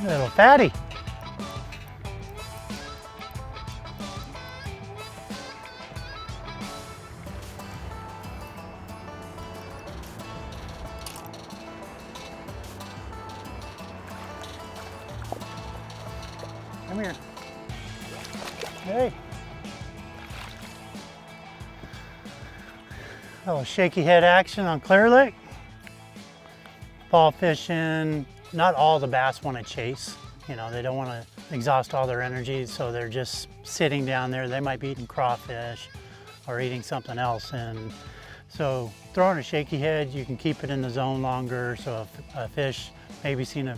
Little fatty. Come here. Hey. A little shaky head action on Clear Lake. Fall fishing, not all the bass want to chase. You know, they don't want to exhaust all their energy, so they're just sitting down there. They might be eating crawfish or eating something else. And so throwing a shaky head, you can keep it in the zone longer. So if a fish, maybe seen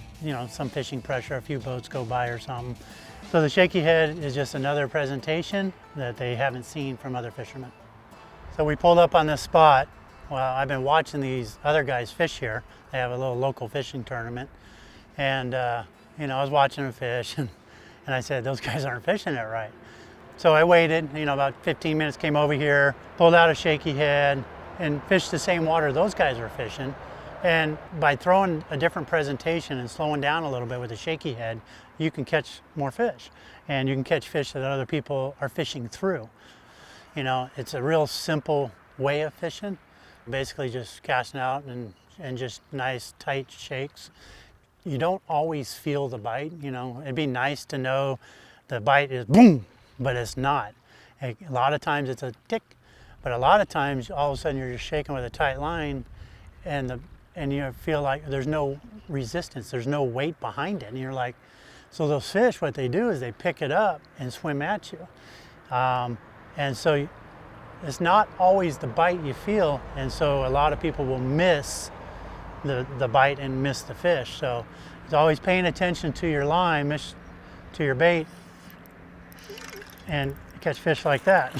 some fishing pressure, a few boats go by or something. So the shaky head is just another presentation that they haven't seen from other fishermen. So we pulled up on this spot. Well, I've been watching these other guys fish here. They have a little local fishing tournament. And, I was watching them fish and I said, those guys aren't fishing it right. So I waited, about 15 minutes, came over here, pulled out a shaky head and fished the same water those guys were fishing. And by throwing a different presentation and slowing down a little bit with a shaky head, you can catch more fish. And you can catch fish that other people are fishing through. It's a real simple way of fishing. Basically just casting out and just nice tight shakes. You don't always feel the bite, It'd be nice to know the bite is boom, but it's not. A lot of times it's a tick, but a lot of times all of a sudden you're just shaking with a tight line and you feel like there's no resistance, there's no weight behind it. And you're like, so those fish, what they do is they pick it up and swim at you. And so it's not always the bite you feel, and so a lot of people will miss the bite and miss the fish. So it's always paying attention to your line, to your bait, and catch fish like that.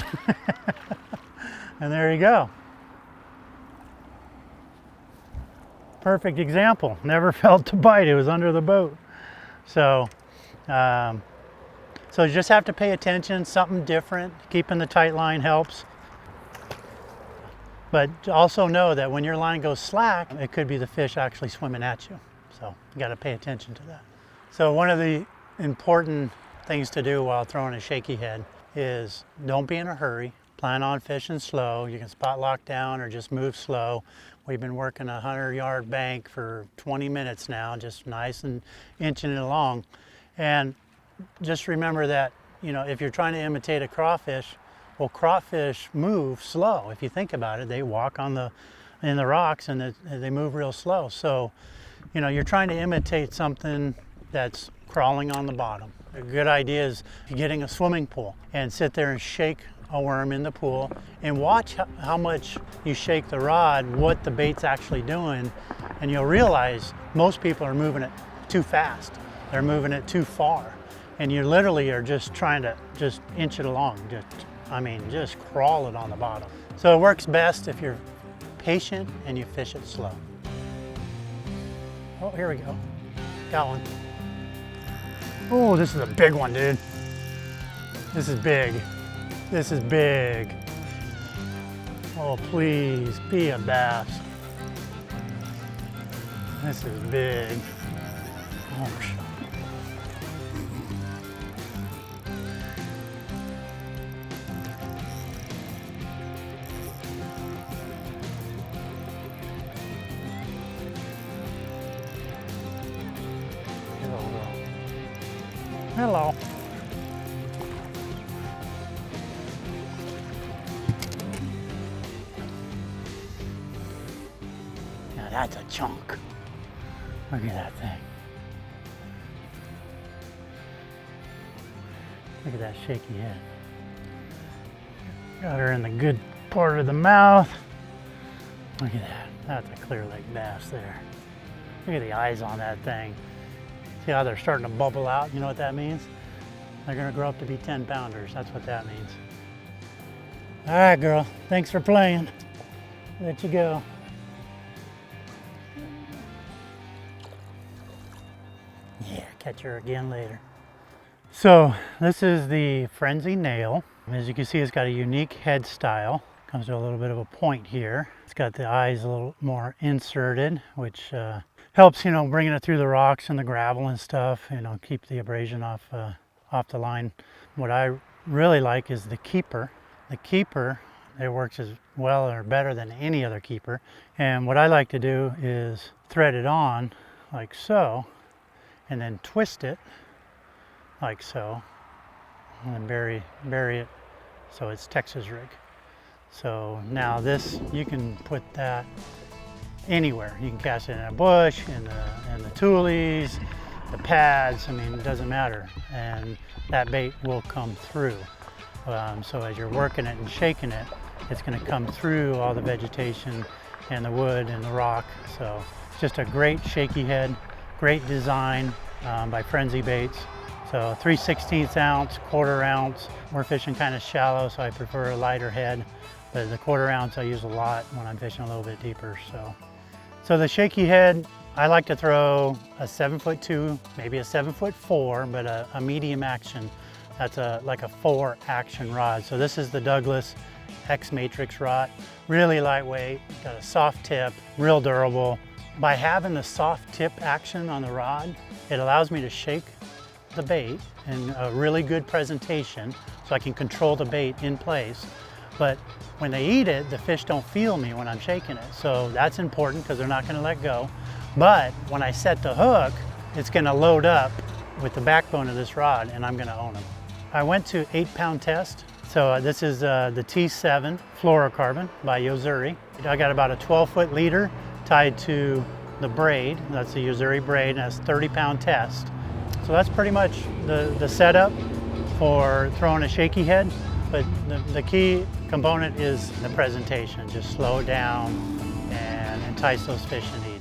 And there you go. Perfect example. Never felt the bite, it was under the boat. So you just have to pay attention, something different. Keeping the tight line helps. But also know that when your line goes slack, it could be the fish actually swimming at you. So you got to pay attention to that. So one of the important things to do while throwing a shaky head is don't be in a hurry. Plan on fishing slow. You can spot lock down or just move slow. We've been working a 100-yard bank for 20 minutes now, just nice and inching it along. And just remember that, if you're trying to imitate a crawfish, well, crawfish move slow. If you think about it, they walk in the rocks and they move real slow. So, you're trying to imitate something that's crawling on the bottom. A good idea is getting a swimming pool and sit there and shake a worm in the pool and watch how much you shake the rod, what the bait's actually doing, and you'll realize most people are moving it too fast. They're moving it too far. And you literally are just trying to just inch it along, just crawl it on the bottom. So it works best if you're patient and you fish it slow. Oh, here we go. Got one. Oh, this is a big one, dude. This is big. This is big. Oh, please, be a bass. This is big. Oh, hello. Now that's a chunk. Look at that thing. Look at that shaky head. Got her in the good part of the mouth. Look at that. That's a Clear Lake bass there. Look at the eyes on that thing. See how they're starting to bubble out? You know what that means? They're gonna grow up to be 10-pounders. That's what that means. All right, girl. Thanks for playing. Let you go. Yeah, catch her again later. So this is the Frenzy nail. As you can see, it's got a unique head style. Comes to a little bit of a point here. It's got the eyes a little more inserted, which helps, you know, bringing it through the rocks and the gravel and stuff, you know, keep the abrasion off the line. What I really like is the keeper. The keeper, it works as well or better than any other keeper. And what I like to do is thread it on like so, and then twist it like so, and then bury it so it's Texas rig. So now this, you can put that anywhere. You can cast it in a bush, in the tulies, the pads, I mean, it doesn't matter. And that bait will come through. So as you're working it and shaking it, it's gonna come through all the vegetation and the wood and the rock. So just a great shaky head, great design by Frenzy Baits. So 3/16 ounce, 1/4 ounce. We're fishing kind of shallow, so I prefer a lighter head. But the 1/4 ounce I use a lot when I'm fishing a little bit deeper. So the shaky head, I like to throw a 7'2", maybe a 7'4", but a medium action. That's like a 4 action rod. So this is the Douglas X Matrix rod. Really lightweight, got a soft tip, real durable. By having the soft tip action on the rod, it allows me to shake the bait in a really good presentation so I can control the bait in place. But when they eat it, the fish don't feel me when I'm shaking it. So that's important because they're not gonna let go. But when I set the hook, it's gonna load up with the backbone of this rod and I'm gonna own them. I went to 8-pound test. So this is the T7 fluorocarbon by Yozuri. I got about a 12-foot leader tied to the braid. That's the Yozuri braid, and that's 30-pound test. So that's pretty much the setup for throwing a shaky head. But the key component is the presentation. Just slow it down and entice those fish into you.